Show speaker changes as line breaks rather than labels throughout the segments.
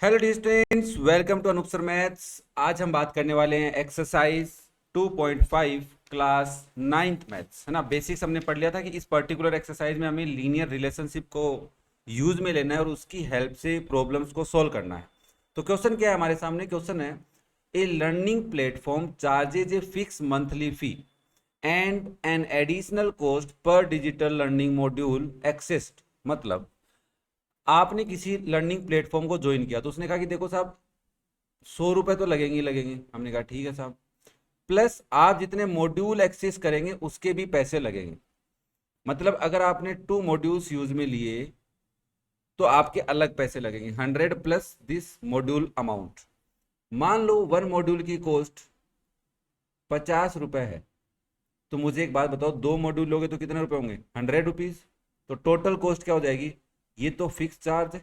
Hello dear students, welcome to Anoop sir maths. आज हम बात करने वाले हैं एक्सरसाइज 2.5 क्लास 9th मैथ्स, है ना। बेसिक्स हमने पढ़ लिया था कि इस पर्टिकुलर एक्सरसाइज में हमें लीनियर रिलेशनशिप को यूज में लेना है और उसकी हेल्प से प्रॉब्लम्स को सॉल्व करना है। तो क्वेश्चन क्या है हमारे सामने? क्वेश्चन है, a learning platform charges a fix monthly fee and an additional cost per digital learning module exist. मतलब आपने किसी लर्निंग प्लेटफॉर्म को ज्वाइन किया तो उसने कहा कि देखो साहब, 100 रुपए तो लगेंगे ही लगेंगे। हमने कहा ठीक है साहब, प्लस आप जितने मॉड्यूल एक्सेस करेंगे उसके भी पैसे लगेंगे। मतलब अगर आपने 2 मॉड्यूल्स यूज में लिए तो आपके अलग पैसे लगेंगे, 100 प्लस दिस मॉड्यूल अमाउंट। मान लो 1 मॉड्यूल की कॉस्ट 50 रुपए है, तो मुझे एक बात बताओ, 2 मॉड्यूल लोगे तो कितने रुपए होंगे? 100 रुपीज। तो टोटल कॉस्ट क्या हो जाएगी? ये तो फिक्स चार्ज है,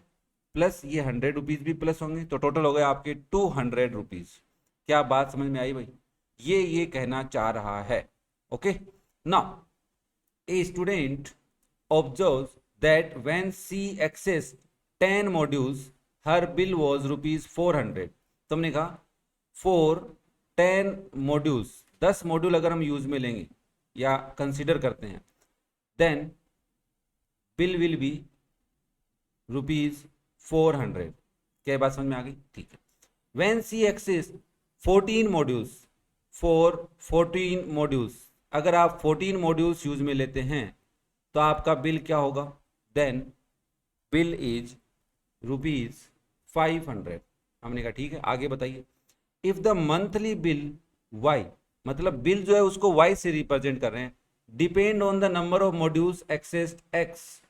प्लस ये 100 रुपीज भी प्लस होंगे, तो टोटल हो गए आपके 200 रुपीज। क्या बात समझ में आई भाई? ये कहना चाह रहा है। Okay, now a student observes that when she access 10 modules her bill was ₹400। तो हमने कहा फॉर 10 मॉड्यूल्स, 10 मॉड्यूल अगर हम यूज में लेंगे या कंसिडर करते हैं, देन बिल विल बी ₹400। क्या बात समझ में आ गई? ठीक है। When she accesses 14 modules, for 14 modules, अगर आप 14 मॉड्यूल्स यूज में लेते हैं तो आपका बिल क्या होगा? Then bill is ₹500। हमने कहा ठीक है, आगे बताइए। If the monthly bill y, मतलब बिल जो है उसको वाई से रिप्रेजेंट कर रहे हैं, depend on the number of modules accessed x,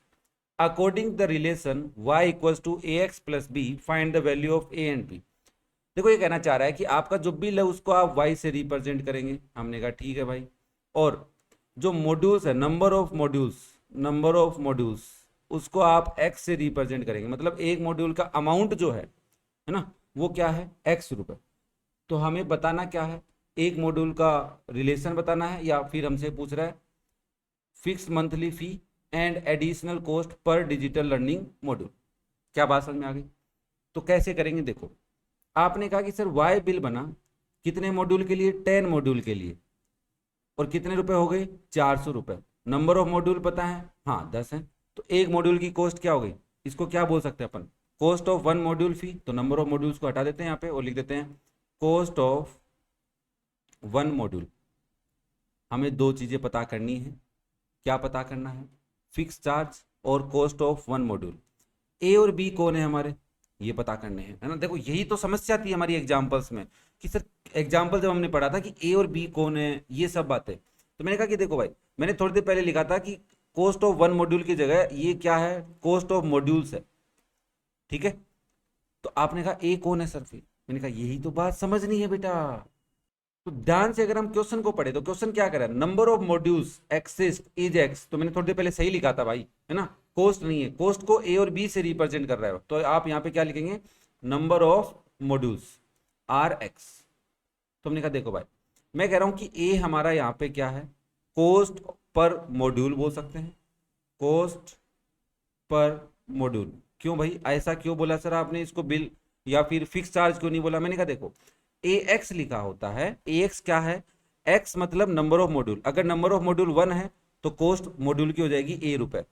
according the relation y equals to a x plus b, find the value of a and b. देखो ये कहना चाह रहा है कि आपका जो बिल है उसको आप y से रिप्रेजेंट करेंगे। हमने कहा ठीक है भाई। और जो मॉड्यूल्स है, नंबर ऑफ मॉड्यूल्स उसको आप x से रिप्रेजेंट करेंगे। मतलब एक मॉड्यूल का अमाउंट जो है ना, वो क्या है? x रुपए। तो हमें बताना क्या है? एक मॉड्यूल का रिलेशन बताना है, या फिर हमसे पूछ रहा है fix monthly fee and additional cost per digital learning module. क्या बात समझ में आ गई? तो कैसे करेंगे? देखो, आपने कहा कि सर वाई बिल बना कितने मॉड्यूल के लिए? 10 मॉड्यूल के लिए। और कितने रुपए हो गए? 400 रुपए। नंबर ऑफ मॉड्यूल पता है? हाँ, 10 है। तो एक मॉड्यूल की कॉस्ट क्या हो गई? इसको क्या बोल सकते हैं अपन? कॉस्ट ऑफ 1 मॉड्यूल फी। तो नंबर ऑफ मॉड्यूल्स को हटा देते हैं यहाँ पे और लिख देते हैं कॉस्ट ऑफ 1 मॉड्यूल। हमें दो चीजें पता करनी है। क्या पता करना है? फिक्स चार्ज और कॉस्ट ऑफ 1 मॉड्यूल। ए और बी कौन है हमारे? ये पता करने हैं, है ना। देखो यही तो समस्या थी हमारी एग्जांपल्स में कि सर एग्जांपल जब हमने पढ़ा था कि ए और बी कौन है, ये सब बातें, तो मैंने कहा कि देखो भाई, मैंने थोड़ी देर पहले लिखा था कि कॉस्ट ऑफ 1 मॉड्यूल की जगह ये क्या है? कॉस्ट ऑफ मॉड्यूल्स है। ठीक है। तो आपने कहा ए कौन है सर? फिर मैंने कहा यही तो बात समझनी है बेटा। तो ध्यान से अगर हम क्वेश्चन को पढ़े तो क्वेश्चन क्या कर रहा है? Number of modules exist is x. तो मैंने थोड़ी देर पहले सही लिखा था भाई, है ना। कोस्ट नहीं है, कोस्ट को ए और बी से रिप्रेजेंट कर रहा है, तो आप यहां पे क्या लिखेंगे? Number of modules are x. तो हमने कहा देखो भाई, मैं कह रहा हूं कि ए हमारा यहाँ पे क्या है? कोस्ट पर मॉड्यूल बोल सकते हैं, कोस्ट पर मॉड्यूल। क्यों भाई ऐसा क्यों बोला सर आपने? इसको बिल या फिर फिक्स चार्ज क्यों नहीं बोला? मैंने कहा देखो, ए एक्स लिखा होता है। ए एक्स क्या है? एक्स मतलब नंबर ऑफ मॉड्यूल। अगर नंबर ऑफ मॉड्यूल 1 है तो कॉस्ट मॉड्यूल की हो जाएगी ए रुपए।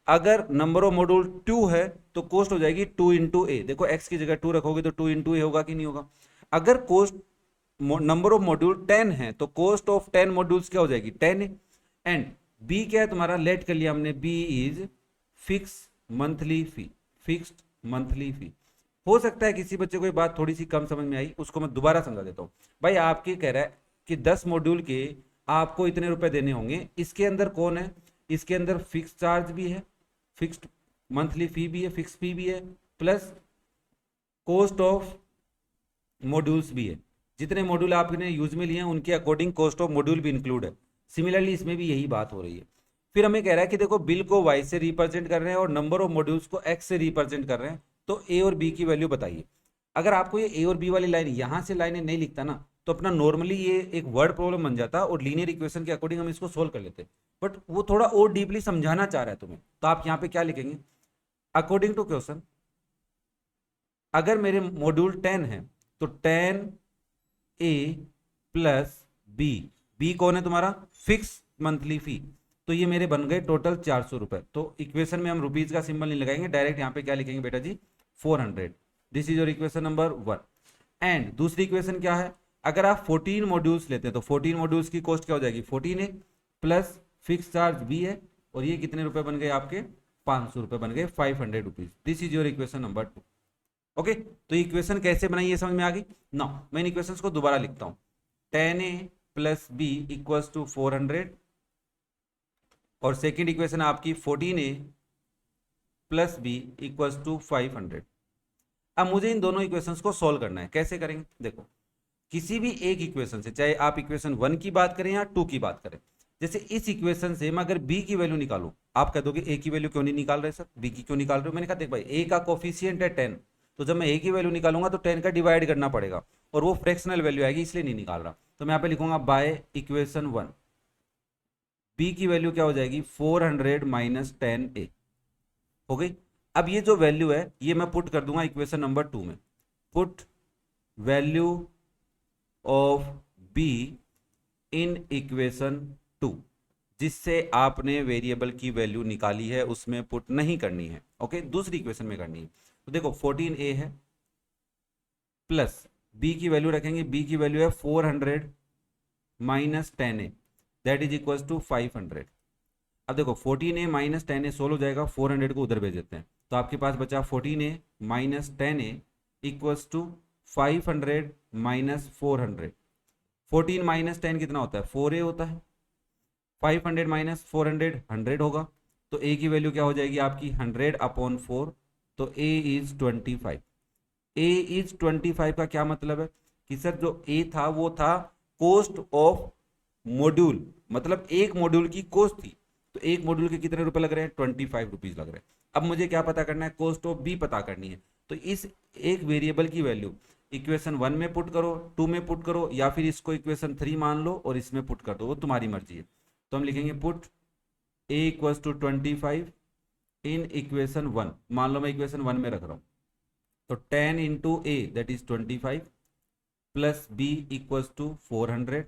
अगर नंबर ऑफ मॉड्यूल 2 है तो कॉस्ट हो जाएगी 2 इंटू ए। देखो एक्स की जगह 2 रखोगे तो 2 इंटू ए होगा कि नहीं होगा? अगर कॉस्ट नंबर ऑफ मॉड्यूल 10 है तो कॉस्ट ऑफ 10 मॉड्यूल्स क्या हो जाएगी? 10। एंड बी क्या है तुम्हारा? लेट कर लिया हमने, b is fix monthly fee, fixed monthly fee. हो सकता है किसी बच्चे को ये बात थोड़ी सी कम समझ में आई, उसको मैं दोबारा समझा देता हूँ। भाई आपके कह रहा है कि 10 मॉड्यूल के आपको इतने रुपए देने होंगे। इसके अंदर कौन है? इसके अंदर फिक्स चार्ज भी है, फिक्स्ड मंथली फी भी है, फिक्स फी भी है, प्लस कॉस्ट ऑफ मॉड्यूल्स भी है। जितने मॉड्यूल आपने यूज में लिए हैं उनके अकॉर्डिंग कॉस्ट ऑफ मॉड्यूल भी इंक्लूड है। सिमिलरली इसमें भी यही बात हो रही है। फिर हमें कह रहा है कि देखो बिल को वाई से रिप्रेजेंट कर रहे हैं और नंबर ऑफ मॉड्यूल्स को एक्स से रिप्रेजेंट कर रहे हैं, तो ए और बी की वैल्यू बताइए। अगर आपको ये ए और बी वाली लाइन यहाँ से लाइनें नहीं लिखता ना, तो अपना नॉर्मली ये एक वर्ड प्रॉब्लम बन जाता और लीनियर इक्वेशन के अकॉर्डिंग हम इसको सोल्व कर लेते। बट वो थोड़ा और डीपली समझाना चाह रहा है तुम्हें, तो आप यहाँ पे क्या लिखेंगे? अकॉर्डिंग टू क्वेश्चन, अगर मेरे मॉड्यूल 10 है तो 10A प्लस बी, बी कौन है तुम्हारा, फिक्स मंथली फी, तो ये मेरे बन गए टोटल 400 रुपए। तो इक्वेशन में हम रुपीज का सिंबल नहीं लगाएंगे, डायरेक्ट यहाँ पे क्या लिखेंगे बेटा जी, 400। This is your equation number 1। And दूसरी इक्वेशन क्या है, अगर आप 14 मॉड्यूल्स लेते हैं तो 14 मॉड्यूल्स की कॉस्ट क्या हो जाएगी, 14A plus fix charge B है, और ये कितने रुपए बन गए आपके, 500 रुपए बन गए, 500 rupees. This is your equation number 2। Okay, तो इक्वेशन कैसे बनाई ये समझ में आ गई ना। मैं इन इक्वेशंस को दोबारा लिखता हूं, 10A plus b equals to 400, और सेकेंड इक्वेशन आपकी 14A plus b equals to 500। अब मुझे इन दोनों इक्वेशंस को सॉल्व करना है। कैसे करेंगे, देखो किसी भी एक इक्वेशन से, चाहे आप इक्वेशन 1 की बात करें या 2 की बात करें, जैसे इस इक्वेशन से मैं अगर b की वैल्यू निकालूं, आप कह दोगे a की वैल्यू क्यों नहीं निकाल रहे सर, b की क्यों निकाल रहे हो। मैंने कहा देख भाई a का कोफिशिएंट है 10, तो जब मैं a की वैल्यू निकालूंगा तो 10 का डिवाइड करना पड़ेगा, और वो फ्रैक्शनल वैल्यू आएगी, इसलिए नहीं निकाल रहा। तो मैं यहाँ पे लिखूंगा बाय इक्वेशन 1, b की वैल्यू क्या हो जाएगी, 400 माइनस 10a हो गई। अब ये जो वैल्यू है ये मैं पुट कर दूंगा इक्वेशन नंबर 2 में, put value of b in equation 2, जिससे आपने वेरिएबल की वैल्यू निकाली है उसमें पुट नहीं करनी है। ओके, दूसरी इक्वेशन में करनी है। तो देखो 14A है प्लस b की वैल्यू रखेंगे, b की वैल्यू है 400 minus 10A, that is equal to 500। अब देखो 14A माइनस 10A सोल्व हो जाएगा, 400 को उधर भेज देते हैं, तो आपके पास बचा 14A minus 10A equals to 500 minus 400। 14 minus 10 कितना होता है, 4A होता है। 500 माइनस 400 100 होगा, तो A की वैल्यू क्या हो जाएगी आपकी 100 अपॉन 4, तो A इज 25। A इज 25 का क्या मतलब है कि सर जो A था वो था कॉस्ट ऑफ मॉड्यूल, मतलब एक मॉड्यूल की कॉस्ट थी, तो एक मॉड्यूल के कितने रुपए लग रहे हैं, 25 रुपीज लग रहे हैं। अब मुझे क्या पता करना है, कॉस्ट ऑफ बी पता करनी है। तो इस एक वेरिएबल की वैल्यू इक्वेशन 1 में पुट करो, 2 में पुट करो, या फिर इसको इक्वेशन 3 मान लो और इसमें पुट कर दो, वो तुम्हारी मर्जी है। तो हम लिखेंगे put a equals to 25 in equation 1, मान लो मैं इक्वेशन 1 में रख रहा हूं, तो 10 into a that is 25 plus b equals to 400,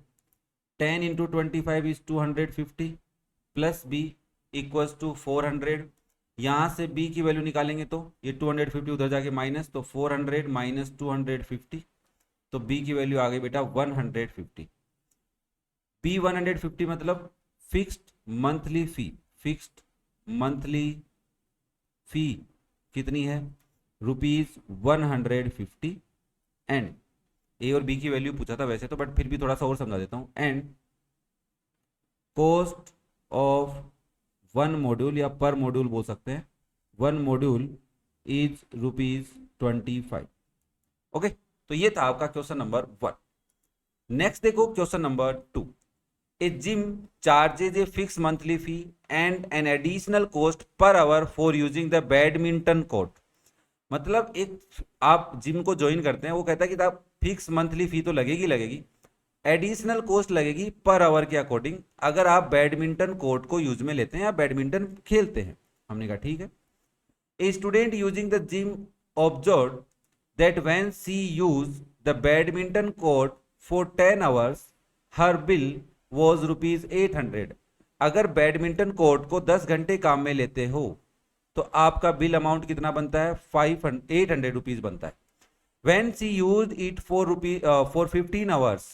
10 into 25 is 250 plus b equals to 400। यहां से b की वैल्यू निकालेंगे तो ये 250 उधर जाके माइनस, तो 400 माइनस 250, तो b की वैल्यू आ गई बेटा 150। b 150 मतलब fixed monthly fee, fixed monthly फी कितनी है, ₹150। एंड ए और बी की वैल्यू पूछा था वैसे तो, बट फिर भी थोड़ा सा और समझा देता हूं। And cost of one module या पर मॉड्यूल बोल सकते हैं, वन मॉड्यूल इज ₹25। ओके, तो ये था आपका क्वेश्चन नंबर 1। नेक्स्ट देखो question number 2, A gym charges a fix monthly fee and an additional cost per hour for using the badminton court. मतलब एक आप जिम को ज्वाइन करते हैं, वो कहता है कि आप फिक्स मंथली फी तो लगेगी लगेगी, एडिशनल कॉस्ट लगेगी पर आवर के अकॉर्डिंग, अगर आप बैडमिंटन कोर्ट को यूज में लेते हैं या बैडमिंटन खेलते हैं। हमने कहा ठीक है। A student using the gym observe that when she use the badminton court for 10 hours her bill was ₹800। अगर बैडमिंटन कोर्ट को 10 घंटे काम में लेते हो तो आपका बिल अमाउंट कितना बनता है, 800 रुपीज बनता है। When she used it for 15 hours,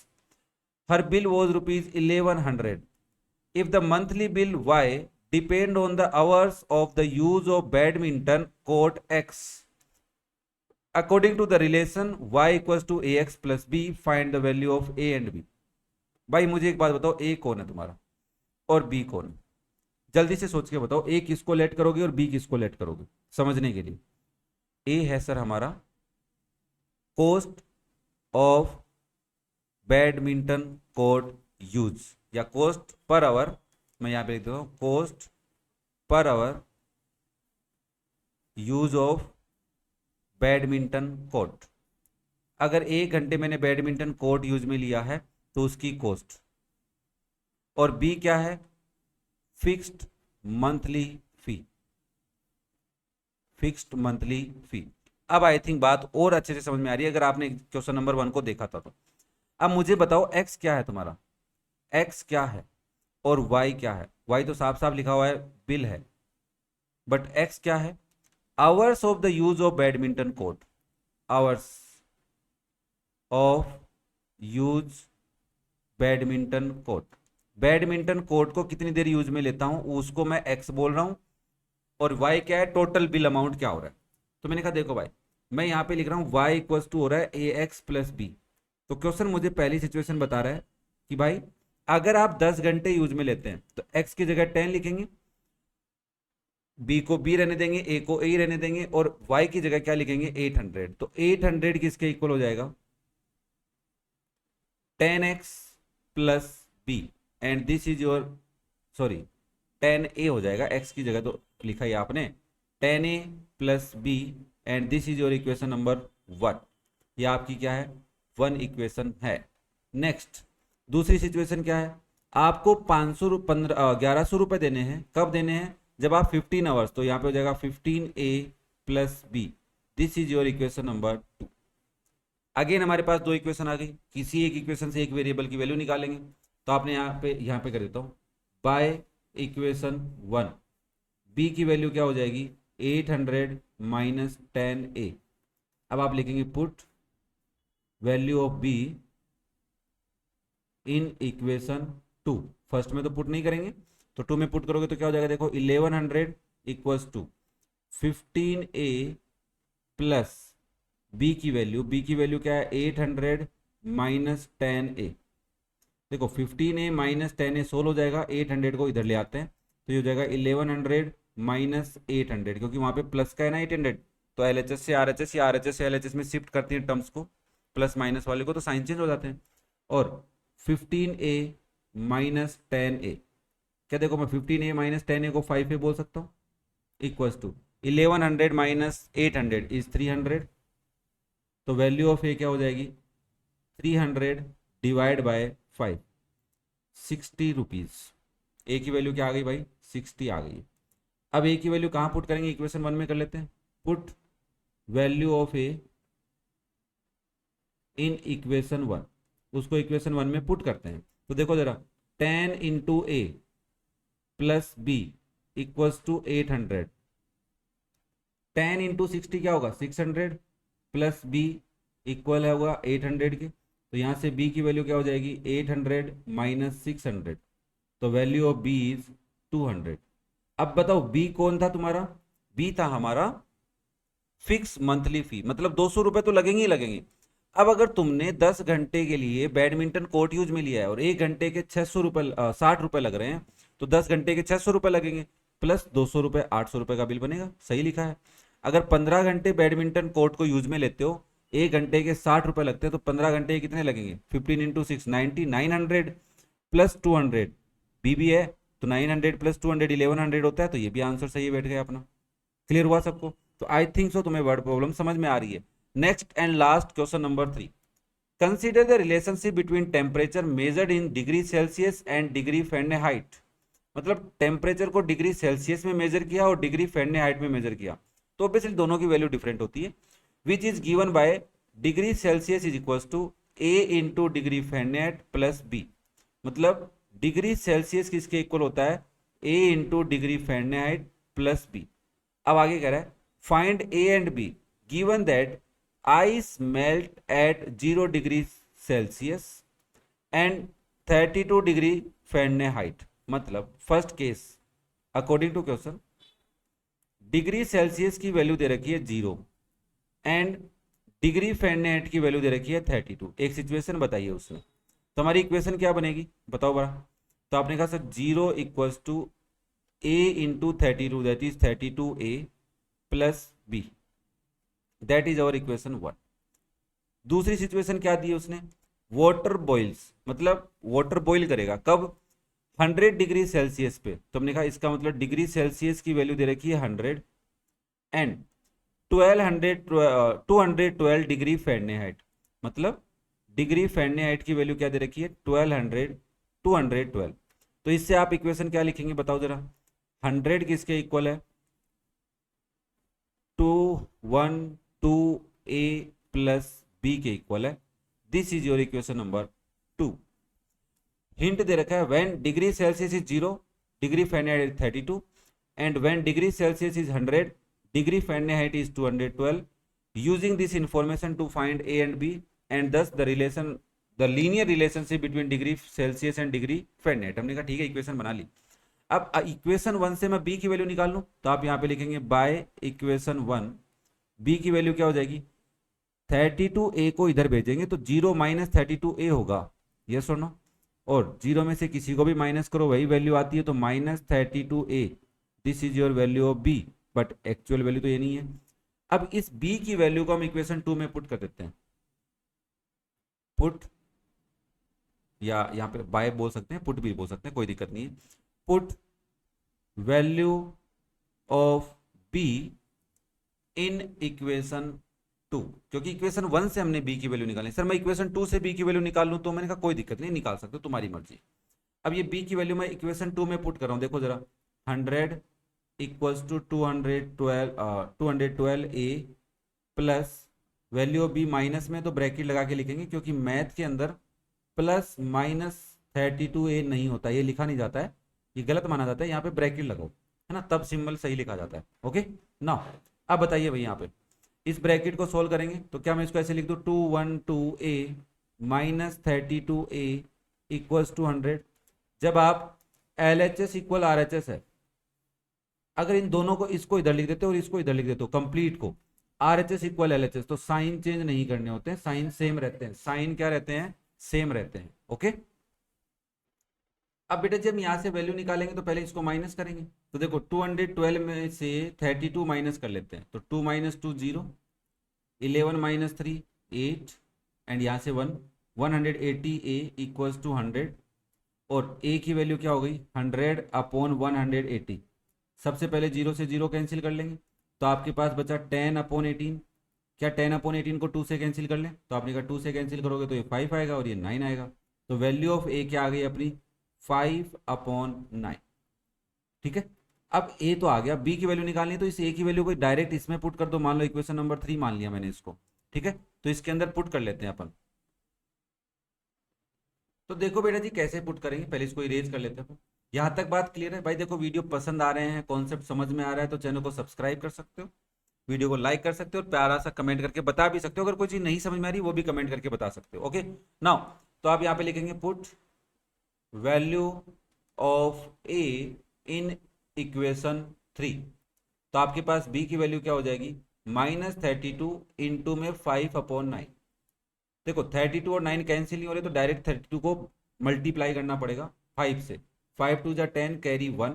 her bill was ₹1100. If the monthly bill Y depend on the hours of the use of badminton court X, according to the relation Y equals to AX plus B, find the value of A and B। भाई मुझे एक बात बताओ, A कौन है तुम्हारा और B कौन है, जल्दी से सोच के बताओ, A किसको लेट करोगे और B किसको लेट करोगे समझने के लिए। A है सर हमारा cost of badminton court use, या कॉस्ट पर आवर, मैं यहां पे लिख देता हूं cost per hour use of badminton court. अगर 1 घंटे मैंने बैडमिंटन कोर्ट यूज में लिया है तो उसकी कॉस्ट, और बी क्या है, fixed monthly fee, fixed monthly फी। अब आई थिंक बात और अच्छे से समझ में आ रही है अगर आपने क्वेश्चन नंबर 1 को देखा था तो। अब मुझे बताओ x क्या है तुम्हारा, x क्या है और y क्या है। y तो साफ साफ लिखा हुआ है बिल है, बट x क्या है, hours of the use of badminton court, hours of use badminton court. Badminton court को कितनी देर यूज में लेता हूं उसको मैं x बोल रहा हूं, और y क्या है, टोटल बिल अमाउंट क्या हो रहा है। तो मैंने कहा देखो भाई, मैं यहां पे लिख रहा हूं y इक्वल्स टू हो रहा है ax प्लस बी। तो क्वेश्चन मुझे पहली सिचुएशन बता रहा है कि भाई अगर आप 10 घंटे यूज में लेते हैं तो x की जगह 10 लिखेंगे, b को b रहने देंगे, a को a रहने देंगे, और y की जगह क्या लिखेंगे 800। तो 800 किसके इक्वल हो जाएगा, 10x plus b, and this is your, sorry 10a हो जाएगा, x की जगह तो लिखा ही आपने 10a plus b, and this is your equation number 1। ये आपकी क्या है, 1 इक्वेशन है। नेक्स्ट दूसरी सिचुएशन क्या है, आपको 1100 रुपए देने हैं। कब देने हैं, जब आप 15 आवर्स, तो यहाँ पे हो जाएगा 15a plus b, this is your equation number 2। Again हमारे पास दो इक्वेशन आ गई, किसी एक इक्वेशन से एक वेरिएबल की वैल्यू निकालेंगे। तो आपने यहाँ पे कर देता हूँ बाय इक्वेशन 1, b की वैल्यू क्या हो जाएगी 800 माइनस 10a। अब आप लिखेंगे put value of b in equation 2। First में तो पुट नहीं करेंगे, तो 2 में पुट करोगे तो क्या हो जाएगा, देखो 1100 equals to 15a plus b की वैल्यू क्या है 800 माइनस 10a। देखो 15a माइनस 10a सोल्व हो जाएगा, 800 को इधर ले आते हैं तो ये हो जाएगा 1100 माइनस 800, क्योंकि वहां पे प्लस का है ना 800, तो एलएचएस से आरएचएस या आरएचएस से एलएचएस में शिफ्ट करती हैं टर्म्स को, प्लस माइनस वाले को, तो साइन चेंज हो जाते हैं। और 15a माइनस 10a, क्या देखो मैं 15a माइनस 10a को 5a बोल सकता हूँ, इक्वल्स टू 1100 माइनस 800 इज 300। तो वैल्यू ऑफ ए क्या हो जाएगी 300 डिवाइड बाय 5, 60 रुपीज। ए की वैल्यू क्या आ गई भाई 60 आ गई। अब ए की वैल्यू कहाँ पुट करेंगे, इक्वेशन 1 में कर लेते हैं, put value of A in equation 1, उसको इक्वेशन 1 में पुट करते हैं। तो देखो जरा 10 into a plus b equals to 800, 10 into 60 क्या होगा 600 प्लस बी इक्वल है होगा 800 के, तो यहाँ से b की वैल्यू क्या हो जाएगी 800 माइनस 600, तो वैल्यू ऑफ b इज 200। अब बताओ b कौन था तुम्हारा, b था हमारा फिक्स मंथली फी, मतलब 200 रुपए तो लगेंगे ही लगेंगे। अब अगर तुमने 10 घंटे के लिए बैडमिंटन कोर्ट यूज में लिया है और 1 घंटे के 600 रुपए 60 रुपए लग रहे हैं, तो 10 घंटे के 600 रुपए लगेंगे, प्लस 200 रुपए 800 रुपए का बिल बनेगा, सही लिखा है। अगर 15 घंटे बैडमिंटन कोर्ट को यूज में लेते हो, 1 घंटे के 60 रुपए लगते हैं, तो 15 घंटे के कितने लगेंगे 15 इंटू 6 90, 900 प्लस 200 भी है, तो 900 प्लस 200 1100 होता है, तो ये भी आंसर सही बैठ गया अपना। क्लियर हुआ सबको, तो आई थिंक सो तुम्हें वर्ड प्रॉब्लम समझ में आ रही है। Next and last question number 3, consider the relationship between temperature measured in degree Celsius and degree Fahrenheit. मतलब टेम्परेचर को डिग्री सेल्सियस में मेजर किया और डिग्री फ़ारेनहाइट में मेजर किया, तो ऑब्वियसली दोनों की वैल्यू डिफरेंट होती है। Which is given by degree Celsius is equals to a into degree Fahrenheit plus b। मतलब डिग्री सेल्सियस किसके इक्वल होता है a into degree Fahrenheit plus b। अब आगे कह रहा है find a and b given that ice melt at 0 degree Celsius and 32 degree Fahrenheit. मतलब first case according to question degree Celsius की वैल्यू दे रखी है 0 एंड डिग्री फ़ारेनहाइट की वैल्यू दे रखी है 32। एक सिचुएशन बताइए उसमें, तो हमारी इक्वेशन क्या बनेगी बताओ बड़ा। तो आपने कहा sir 0 equals to a into 32, that is 32a plus b, that is our equation 1। दूसरी सिचुएशन क्या दी है उसने, वाटर बॉइल्स, मतलब वाटर बॉइल करेगा कब 100 डिग्री सेल्सियस पे। तो हमने कहा इसका मतलब डिग्री सेल्सियस की वैल्यू दे रखी है 100 एंड 212 डिग्री फ़ारेनहाइट, मतलब डिग्री फ़ारेनहाइट की वैल्यू क्या दे रखी है 212। तो इससे आप इक्वेशन क्या लिखेंगे बताओ जरा, 100 किसके इक्वल है 212 2a प्लस बी के इक्वल है। This is your equation number 2। Hint दे रखा है when degree Celsius is 0, degree Fahrenheit is 32, and when degree Celsius is 100, degree Fahrenheit is 212। Using this information to find A and B and thus the linear relationship between degree Celsius and degree Fahrenheit. हमने कहा ठीक है, equation बना ली। अब equation 1 से मैं B की value निकाल लूं, तो आप यहाँ पे लिखेंगे बाय इक्वेशन 1 बी की वैल्यू क्या हो जाएगी, 32a को इधर भेजेंगे तो 0 माइनस 32a होगा, यस और नो, और 0 में से किसी को भी माइनस करो वही वैल्यू आती है, तो minus 32a, this is your value of b, but actual value तो ये नहीं है। अब इस b की वैल्यू को हम इक्वेशन 2 में पुट कर देते हैं, पुट, या यहाँ पे बाय बोल सकते हैं, पुट भी बोल सकते हैं, कोई दिक्कत नहीं है। Put value of b in equation 2, क्योंकि इक्वेशन 1 से हमने b की वैल्यू निकाली। सर मैं इक्वेशन 2 से b की वैल्यू निकाल लूं, तो मैंने कहा कोई दिक्कत नहीं, निकाल सकते हो, तुम्हारी मर्जी। अब ये b की वैल्यू मैं इक्वेशन 2 में पुट कर रहा हूं, देखो जरा, 100 equals to 212a plus value of b minus में तो ब्रैकेट लगा के लिखेंगे, क्योंकि मैथ के अंदर प्लस माइनस 32a नहीं होता, ये लिखा नहीं जाता है, ये गलत माना जाता है, यहाँ पे ब्रैकेट लगाओ, है ना, तब सिंबल सही लिखा जाता है। ओके ना, अब बताइए भाई, यहाँ पे इस ब्रैकेट को सोल्व करेंगे तो क्या मैं इसको ऐसे लिख दूं, 212a minus 32a equals to 100। जब आप LHS इक्वल RHS है, अगर इन दोनों को, इसको इधर लिख देते हो और इसको इधर लिख देते हो, कंप्लीट को, RHS इक्वल LHS, तो साइन चेंज नहीं करने होते हैं, साइन सेम रहते हैं, साइन क्या रहते हैं, सेम रहते हैं। ओके, अब बेटा जब यहां से वैल्यू निकालेंगे तो पहले इसको माइनस करेंगे, तो देखो 212 में से 32 माइनस कर लेते हैं, तो 2 माइनस 2 0, 11 माइनस 3 8, एंड यहाँ से 1, 180a इक्वल्स टू 100, और a की वैल्यू क्या हो गई, 100 अपॉन 180। सबसे पहले 0 से 0 कैंसिल कर लेंगे, तो आपके पास बचा 10 अपॉन 18। क्या 10 अपॉन 18 को 2 से कैंसिल कर लें, तो आपने कहा 2 से कैंसिल करोगे तो ये 5 आएगा और ये 9 आएगा, तो वैल्यू ऑफ a क्या आ गई अपनी, 5 अपॉन 9। ठीक है, अब a तो आ गया, b की वैल्यू निकालनी है, तो इस a की वैल्यू को डायरेक्ट इसमें पुट कर दो, मान लो इक्वेशन नंबर 3 मान लिया मैंने इसको। ठीक है, तो इसके अंदर पुट कर लेते हैं अपन। तो देखो बेटा जी कैसे पुट करेंगे, पहले इसको इरेज कर लेते हैं। यहाँ तक बात क्लियर है भाई? देखो वीडियो पसंद आ रहे हैं, कॉन्सेप्ट समझ में आ रहा है, तो चैनल को सब्सक्राइब कर सकते हो, वीडियो को लाइक कर सकते हो, और प्यारा सा कमेंट करके बता भी सकते हो, अगर कोई चीज़ नहीं समझ में आ रही वो भी कमेंट करके बता सकते हो। ओके नाउ, तो आप यहाँ पे लिखेंगे put value of a in equation 3, तो आपके पास b की वैल्यू क्या हो जाएगी, -32 इंटू में 5 अपॉन 9। देखो 32 और 9 कैंसिल नहीं हो रहे, तो डायरेक्ट 32 को मल्टीप्लाई करना पड़ेगा 5 से, 5 2 जा 10 कैरी 1,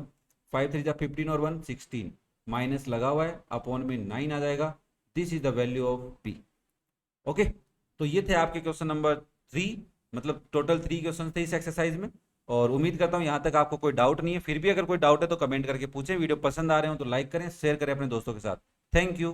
5 3 जा 15 और 1 16, माइनस लगा हुआ है, अपॉन में 9 आ जाएगा। This is the value of p। Okay, तो ये थे आपके क्वेश्चन नंबर 3, मतलब टोटल 3 क्वेश्चन थे इस एक्सरसाइज में, और उम्मीद करता हूँ यहाँ तक आपको कोई डाउट नहीं है। फिर भी अगर कोई डाउट है तो कमेंट करके पूछें, वीडियो पसंद आ रहे हो तो लाइक करें, शेयर करें अपने दोस्तों के साथ। Thank you.